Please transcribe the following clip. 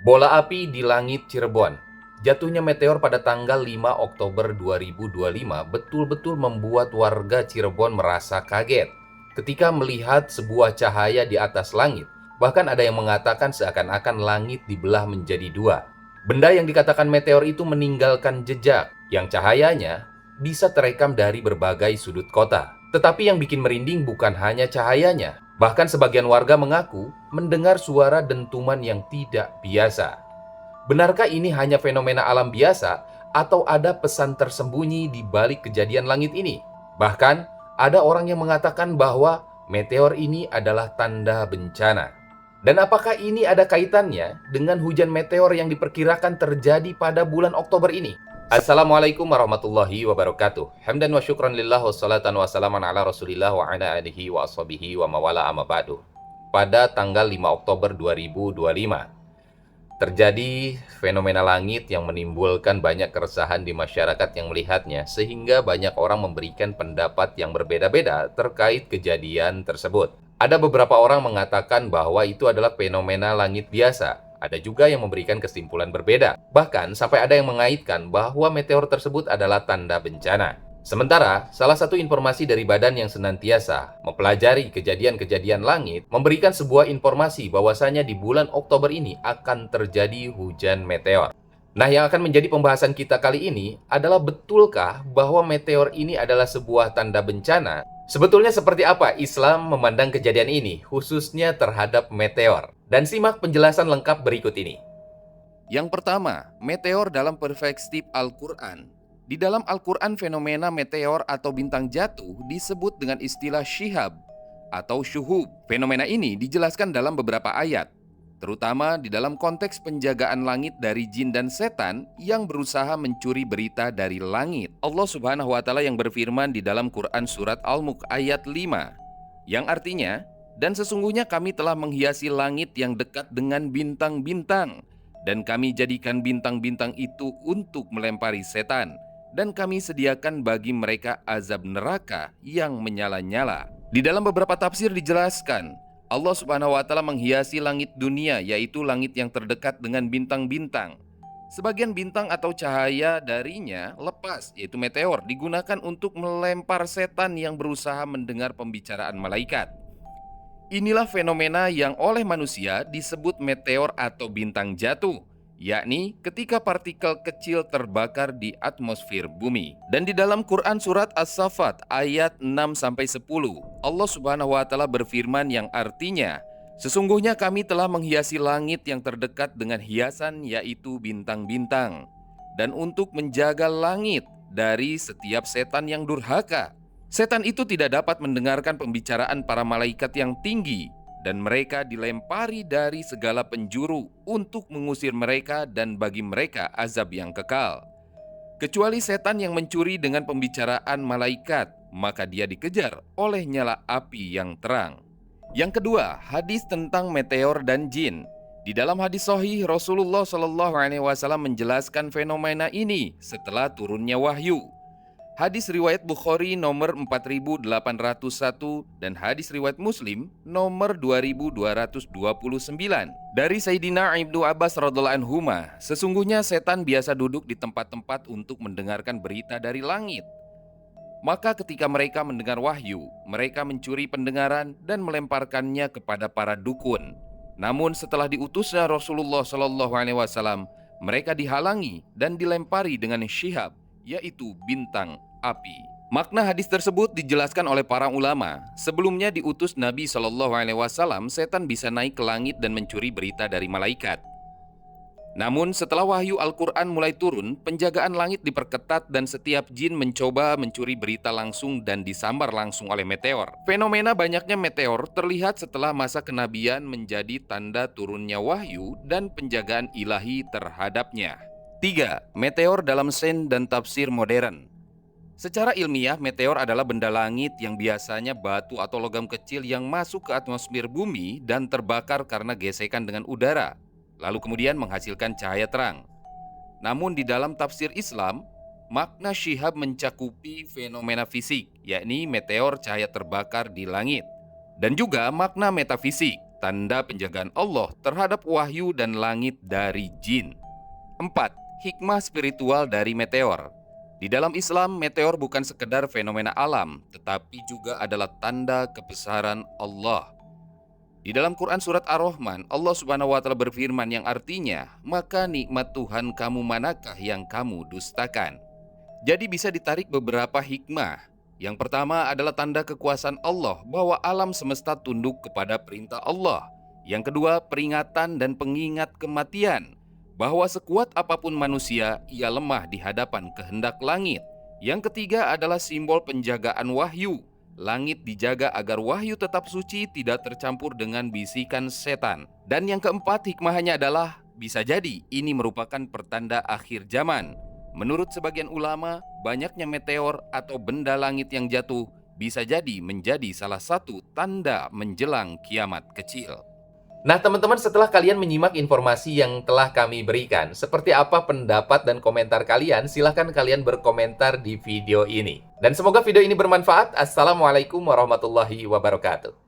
Bola api di langit Cirebon. Jatuhnya meteor pada tanggal 5 Oktober 2025 betul-betul membuat warga Cirebon merasa kaget ketika melihat sebuah cahaya di atas langit. Bahkan ada yang mengatakan seakan-akan langit dibelah menjadi dua. Benda yang dikatakan meteor itu meninggalkan jejak yang cahayanya bisa terekam dari berbagai sudut kota. Tetapi yang bikin merinding bukan hanya cahayanya. Bahkan sebagian warga mengaku mendengar suara dentuman yang tidak biasa. Benarkah ini hanya fenomena alam biasa atau ada pesan tersembunyi di balik kejadian langit ini? Bahkan ada orang yang mengatakan bahwa meteor ini adalah tanda bencana. Dan apakah ini ada kaitannya dengan hujan meteor yang diperkirakan terjadi pada bulan Oktober ini? Assalamualaikum warahmatullahi wabarakatuh. Hamdan wa syukran lillah wa salatan wa salaman ala rasulillah wa ala alihi wa ashabihi wa mawala amma ba'du. Pada tanggal 5 Oktober 2025, terjadi fenomena langit yang menimbulkan banyak keresahan di masyarakat yang melihatnya, sehingga banyak orang memberikan pendapat yang berbeda-beda terkait kejadian tersebut. Ada beberapa orang mengatakan bahwa itu adalah fenomena langit biasa. Ada juga yang memberikan kesimpulan berbeda. Bahkan sampai ada yang mengaitkan bahwa meteor tersebut adalah tanda bencana. Sementara, salah satu informasi dari badan yang senantiasa mempelajari kejadian-kejadian langit memberikan sebuah informasi bahwasanya di bulan Oktober ini akan terjadi hujan meteor. Nah, yang akan menjadi pembahasan kita kali ini adalah betulkah bahwa meteor ini adalah sebuah tanda bencana? Sebetulnya seperti apa Islam memandang kejadian ini, khususnya terhadap meteor? Dan simak penjelasan lengkap berikut ini. Yang pertama, meteor dalam perspektif Al-Quran. Di dalam Al-Quran, fenomena meteor atau bintang jatuh disebut dengan istilah syihab atau syuhub. Fenomena ini dijelaskan dalam beberapa ayat, terutama di dalam konteks penjagaan langit dari jin dan setan yang berusaha mencuri berita dari langit. Allah Subhanahu wa Ta'ala yang berfirman di dalam Quran surat Al-Mulk ayat 5, yang artinya, "Dan sesungguhnya kami telah menghiasi langit yang dekat dengan bintang-bintang, dan kami jadikan bintang-bintang itu untuk melempari setan, dan kami sediakan bagi mereka azab neraka yang menyala-nyala." Di dalam beberapa tafsir dijelaskan, Allah Subhanahu wa Ta'ala menghiasi langit dunia, yaitu langit yang terdekat dengan bintang-bintang. Sebagian bintang atau cahaya darinya lepas, yaitu meteor, digunakan untuk melempar setan yang berusaha mendengar pembicaraan malaikat. Inilah fenomena yang oleh manusia disebut meteor atau bintang jatuh, yakni ketika partikel kecil terbakar di atmosfer bumi. Dan di dalam Quran surat As-Saffat ayat 6-10, Allah Subhanahu wa Ta'ala berfirman yang artinya, "Sesungguhnya kami telah menghiasi langit yang terdekat dengan hiasan, yaitu bintang-bintang, dan untuk menjaga langit dari setiap setan yang durhaka. Setan itu tidak dapat mendengarkan pembicaraan para malaikat yang tinggi, dan mereka dilempari dari segala penjuru untuk mengusir mereka dan bagi mereka azab yang kekal. Kecuali setan yang mencuri dengan pembicaraan malaikat, maka dia dikejar oleh nyala api yang terang." Yang kedua, hadis tentang meteor dan jin. Di dalam hadis sahih, Rasulullah SAW menjelaskan fenomena ini setelah turunnya wahyu. Hadis riwayat Bukhari nomor 4801 dan hadis riwayat Muslim nomor 2229. Dari Sayyidina Ibnu Abbas radhiyallahu anhuma, "Sesungguhnya setan biasa duduk di tempat-tempat untuk mendengarkan berita dari langit. Maka ketika mereka mendengar wahyu, mereka mencuri pendengaran dan melemparkannya kepada para dukun. Namun setelah diutusnya Rasulullah SAW, mereka dihalangi dan dilempari dengan syihab, yaitu bintang api." Makna hadis tersebut dijelaskan oleh para ulama. Sebelumnya diutus Nabi SAW, setan bisa naik ke langit dan mencuri berita dari malaikat. Namun setelah wahyu Al-Quran mulai turun, penjagaan langit diperketat dan setiap jin mencoba mencuri berita langsung dan disambar langsung oleh meteor. Fenomena banyaknya meteor terlihat setelah masa kenabian menjadi tanda turunnya wahyu dan penjagaan ilahi terhadapnya. 3. Meteor dalam sains dan tafsir modern. Secara ilmiah, meteor adalah benda langit yang biasanya batu atau logam kecil yang masuk ke atmosfer bumi dan terbakar karena gesekan dengan udara, lalu kemudian menghasilkan cahaya terang. Namun di dalam tafsir Islam, makna syihab mencakupi fenomena fisik, yakni meteor cahaya terbakar di langit, dan juga makna metafisik, tanda penjagaan Allah terhadap wahyu dan langit dari jin. 4. Hikmah spiritual dari meteor. Di dalam Islam, meteor bukan sekedar fenomena alam, tetapi juga adalah tanda kebesaran Allah. Di dalam Quran surat Ar-Rahman, Allah Subhanahu wa taala berfirman yang artinya, "Maka nikmat Tuhan kamu manakah yang kamu dustakan?" Jadi bisa ditarik beberapa hikmah. Yang pertama adalah tanda kekuasaan Allah bahwa alam semesta tunduk kepada perintah Allah. Yang kedua, peringatan dan pengingat kematian, bahwa sekuat apapun manusia, ia lemah di hadapan kehendak langit. Yang ketiga adalah simbol penjagaan wahyu. Langit dijaga agar wahyu tetap suci, tidak tercampur dengan bisikan setan. Dan yang keempat, hikmahnya adalah bisa jadi ini merupakan pertanda akhir zaman. Menurut sebagian ulama, banyaknya meteor atau benda langit yang jatuh bisa jadi menjadi salah satu tanda menjelang kiamat kecil. Nah, teman-teman, setelah kalian menyimak informasi yang telah kami berikan, seperti apa pendapat dan komentar kalian? Silahkan kalian berkomentar di video ini. Dan semoga video ini bermanfaat. Assalamualaikum warahmatullahi wabarakatuh.